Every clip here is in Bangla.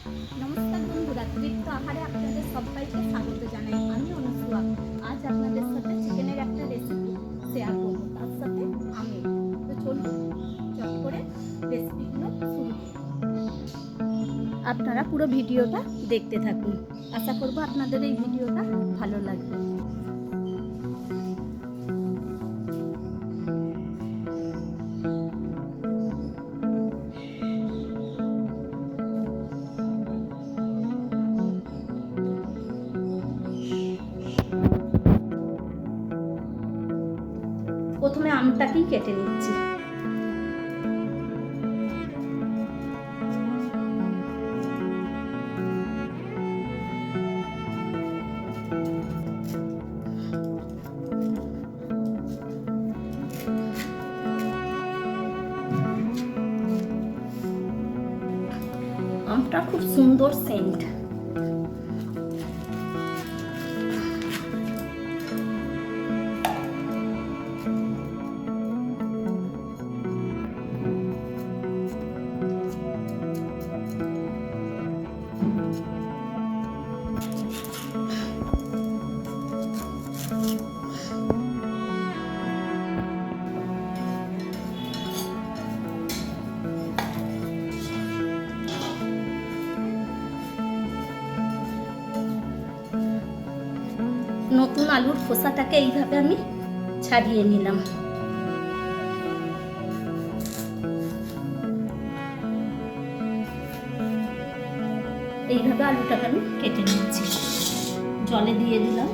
নমস্কার বন্ধুরা, তৃপ্ত আহারে আপনাদের সবাইকে স্বাগত জানাই। আমি অনুসুয়া। আজ আপনাদের সাথে চিকেনের একটা রেসিপি শেয়ার করবো, তার সাথে আমি। তো চলুন চট করে রেসিপিগুলো শুরু করি। আপনারা পুরো ভিডিওটা দেখতে থাকুন। আশা করবো আপনাদের এই ভিডিওটা ভালো লাগবে। প্রথমে আমটাকেই কেটে নিচ্ছি। আমটা খুব সুন্দর সেন্ট। নতুন আলুর খোসাটাকে এইভাবে আমি ছাড়িয়ে নিলাম। এইভাবে আলুটাকে আমি কেটে নিচ্ছি। জলে দিয়ে দিলাম।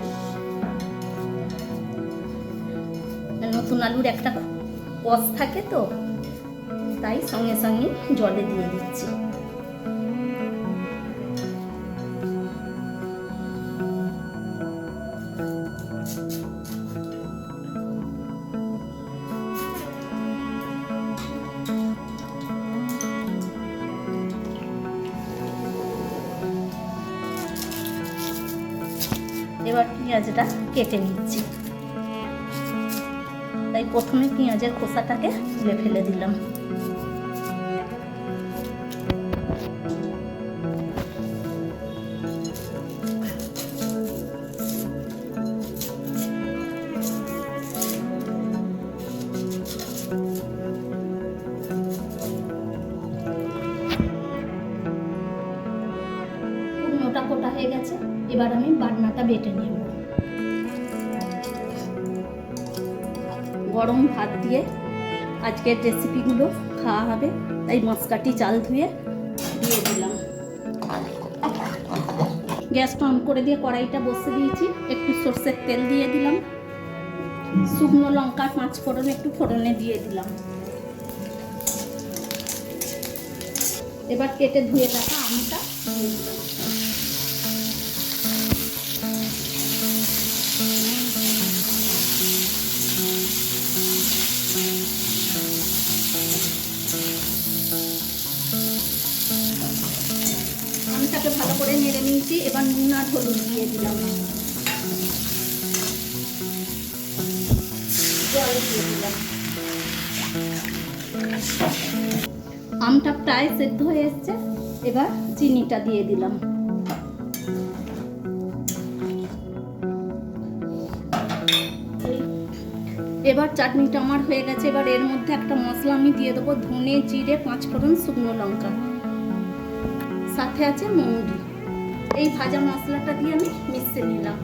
নতুন আলুর একটা কষ থাকে, তো তাই সঙ্গে সঙ্গে জলে দিয়ে দিচ্ছি। এবার পেঁয়াজটা কেটে নিচ্ছি। তাই প্রথমে পেঁয়াজের খোসাটাকে তুলে ফেলে দিলাম। মোটা কোটা হয়ে গেছে। এবার আমি বাটনাটা বেটে নেব। গরম ভাত দিয়ে আজকের রেসিপিগুলো খাওয়া হবে, তাই মশকাটি চাল ধুয়ে দিয়ে দিলাম। গ্যাসটা অন করে দিয়ে কড়াইটা বসে দিয়েছি। একটু সর্ষের তেল দিয়ে দিলাম। শুকনো লঙ্কা 5 ফোড়ন একটু ফোড়নে দিয়ে দিলাম। এবার কেটে ধুয়ে রাখা আমটা দিয়ে দিলাম। আমটাকে ভালো করে নেড়ে নিয়েছি। এবার নুন আর হলুদ দিয়ে দিলাম। জল দিয়ে দিলাম। আমটা প্রায় সেদ্ধ হয়ে এসছে। এবার চিনিটা দিয়ে দিলাম। এবার চাটনিটা আমার হয়ে গেছে। এবার এর মধ্যে একটা মশলা আমি দিয়ে দেবো। ধনে, জিরে, 5 ফোড়ন, শুকনো লঙ্কা, সাথে আছে মৌরি। এই ভাজা মশলাটা দিয়ে আমি মিশিয়ে নিলাম।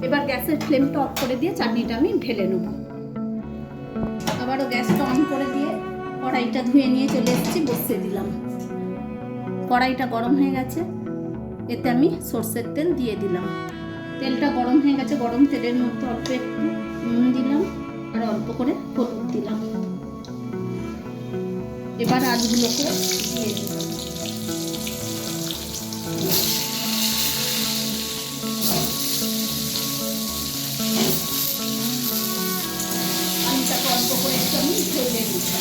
এবার গ্যাসের ফ্লেমটা অফ করে দিয়ে চাটনিটা আমি ঢেলে নেব। আবারও গ্যাসটা অন করে দিয়ে কড়াইটা ধুয়ে নিয়ে চলে এসেছি, বসিয়ে দিলাম। কড়াইটা গরম হয়ে গেছে। এতে আমি সর্ষের তেল দিয়ে দিলাম। তেলটা গরম হয়ে গেছে। গরম তেলের মধ্যে অল্প একটু নুন দিলাম আর অল্প করে হলুদ দিলাম। এবার আলুগুলোকে দিয়ে দিলাম। আলুটাকে অল্প করে একটু আমি ভেজে দিচ্ছি।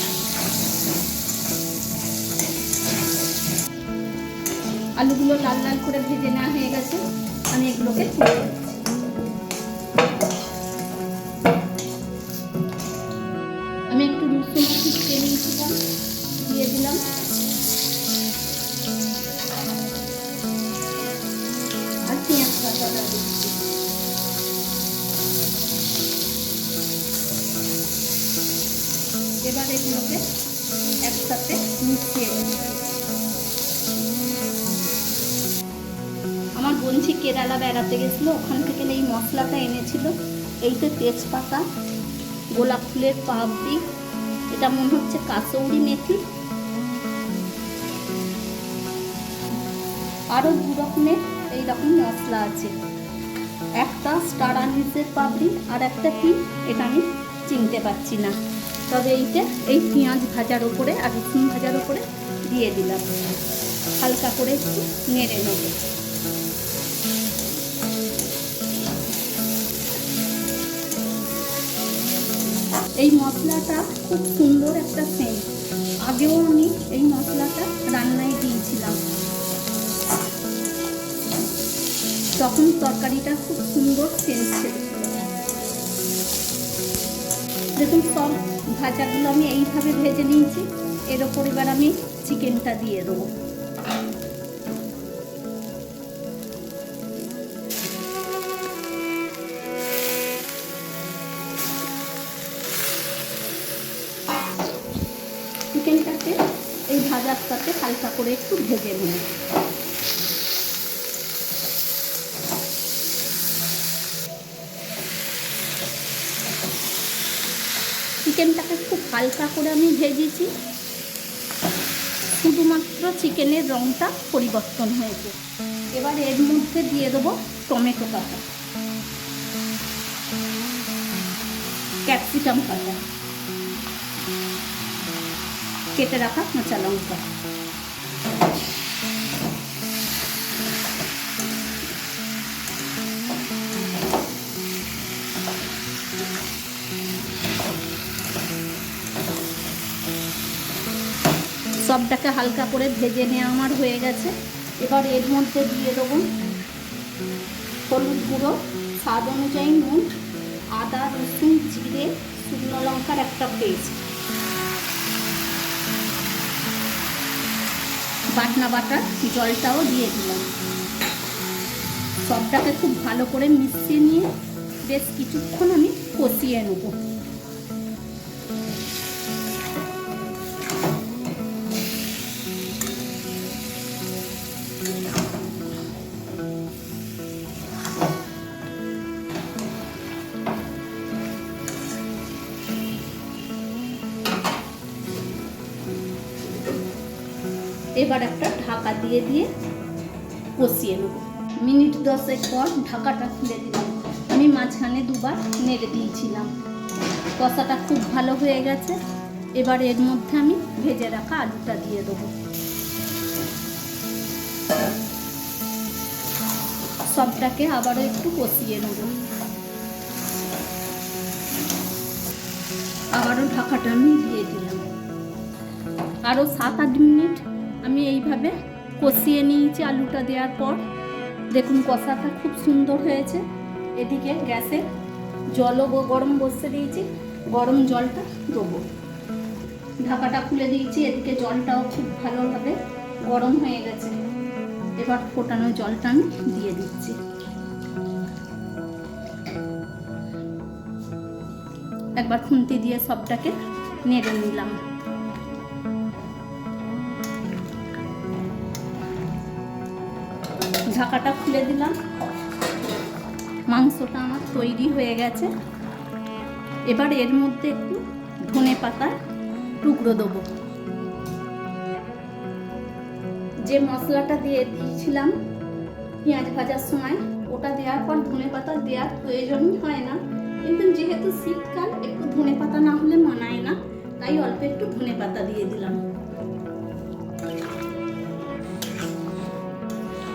আলুগুলো লাল লাল করে ভেজে নেওয়া হয়ে গেছে। আমি এগুলোকে তুলে দিচ্ছি। আমি একটু রসুন দিয়ে দিলাম। পেঁয়াজ ভাজাটা দিচ্ছি। এবার এগুলোকে একসাথে মিশিয়ে দিচ্ছি। আমার বোনঝি কেরালা বেড়াতে গেছিলো, ওখান থেকে এই মশলাটা এনেছিল। এইতে তেজপাতা, গোলাপ ফুলের পাপড়ি, এটা মনে হচ্ছে কাসৌরি মেথি, আরও দু রকমের এইরকম মশলা আছে। একটা স্টার আনিসের পাপড়ি আর একটা কি এটা আমি চিনতে পারছি না। তবে এইটা এই পেঁয়াজ ভাজার ওপরে আর রসুন ভাজার ওপরে দিয়ে দিলাম, হালকা করে একটু নেড়ে নেব। এই মশলাটা খুব সুন্দর একটা সেন্ট। আগেও আমি এই মশলাটা রান্নায় দিয়েছিলাম, তখন তরকারিটা খুব সুন্দর সেন্ট ছিল। দেখুন সব ভাজাগুলো আমি এইভাবে ভেজে নিয়েছি। এর ওপর এবার আমি চিকেনটা দিয়ে দেবো। চিকেনটাকে এই ভাজার সাথে হালকা করে একটু ভেজে নেব। চিকেনটাকে খুব হালকা করে আমি ভেজেছি, শুধুমাত্র চিকেনের রঙটা পরিবর্তন হয়েছে। এবার এর মধ্যে দিয়ে দেবো টমেটো কাটা, ক্যাপসিকাম কাটা, কেটে রাখা কাঁচা লঙ্কা, সবটাকে হালকা করে ভেজে নেওয়া আমার হয়ে গেছে। এবার এর মধ্যে দিয়ে দেবো হলুদ গুঁড়ো, স্বাদ অনুযায়ী নুন, আদা রসুন জিরে শুকনো লঙ্কার একটা পেস্ট, বাটনা বাটার জলটাও দিয়ে দিলাম। সবটাকে খুব ভালো করে মিশিয়ে নিয়ে বেশ কিছুক্ষণ আমি কষিয়ে নেব। এবার একটা ঢাকা দিয়ে দিয়ে কষিয়ে নেব। মিনিট 10 পর ঢাকাটা খুলে দিলাম। আমি মাঝখানে দুবার নেড়ে দিয়েছিলাম। কষাটা খুব ভালো হয়ে গেছে। এবার এর মধ্যে আমি ভেজে রাখা আলুটা দিয়ে দেবো। সবটাকে আবারও একটু কষিয়ে নেব। আবারও ঢাকাটা আমি দিয়ে দিলাম। আরও 7-8 মিনিট আমি এইভাবে কষিয়ে নিয়েছি আলুটা দেওয়ার পর। দেখুন কষাটা খুব সুন্দর হয়েছে। এদিকে গ্যাসে জলও গরম বসিয়ে দিয়েছি, গরম জলটা দেবো। ঢাকাটা খুলে দিয়েছি, এদিকে জলটাও খুব ভালোভাবে গরম হয়ে গেছে। এবার ফোটানো জলটা আমি দিয়ে দিচ্ছি। একবার খুন্তি দিয়ে সবটাকে নেড়ে নিলাম। ঢাকাটা খুলে দিলাম। মাংসটা আমার তৈরি হয়ে গেছে। এবার এর মধ্যে একটু ধনে পাতার টুকরো দেবো। যে মশলাটা দিয়ে দিয়েছিলাম পেঁয়াজ ভাজার সময়, ওটা দেওয়ার পর ধনে পাতা দেওয়ার প্রয়োজনই হয় না, কিন্তু যেহেতু শীতকাল একটু ধনে পাতা না হলে মানায় না, তাই অল্প একটু ধনে পাতা দিয়ে দিলাম।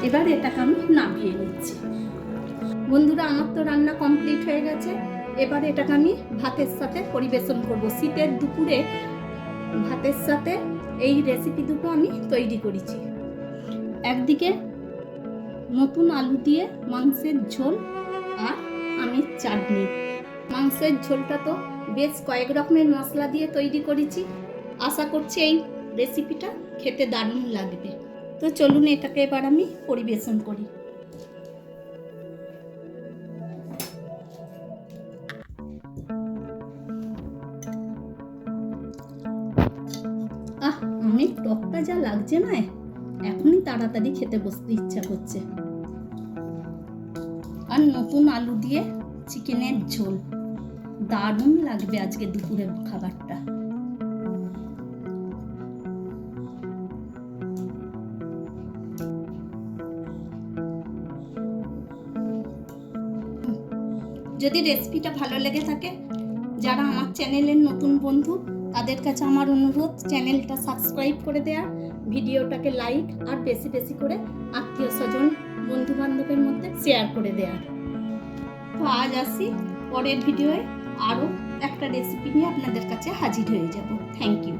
এবার এটাকে আমি নামিয়ে নিচ্ছি। বন্ধুরা, আমার তো রান্না কমপ্লিট হয়ে গেছে। এবার এটাকে আমি ভাতের সাথে পরিবেশন করব। শীতের দুপুরে ভাতের সাথে এই রেসিপি দুটো আমি তৈরি করেছি। একদিকে নতুন আলু দিয়ে মাংসের ঝোল আর আমের চাটনি। মাংসের ঝোলটা তো বেশ কয়েক রকমের মশলা দিয়ে তৈরি করেছি। আশা করছি এই রেসিপিটা খেতে দারুণ লাগবে। তো চলুন এটাকে এবার আমি পরিবেশন করি। লঙ্কা যা লাগছে না, এখনই তাড়াতাড়ি খেতে বসতে ইচ্ছা করছে। আর নতুন আলু দিয়ে চিকেনের ঝোল, দারুণ লাগবে আজকে দুপুরের খাবারটা। যদি রেসিপিটা ভালো লেগে থাকে, যারা আমার চ্যানেলের নতুন বন্ধু তাদের কাছে আমার অনুরোধ চ্যানেলটা সাবস্ক্রাইব করে দেওয়া, ভিডিওটাকে লাইক আর বেশি বেশি করে আত্মীয় স্বজন বন্ধু বান্ধবের মধ্যে শেয়ার করে দেওয়া। তো আজ আসি, পরের ভিডিওয়ে আরও একটা রেসিপি নিয়ে আপনাদের কাছে হাজির হয়ে যাব। Thank you.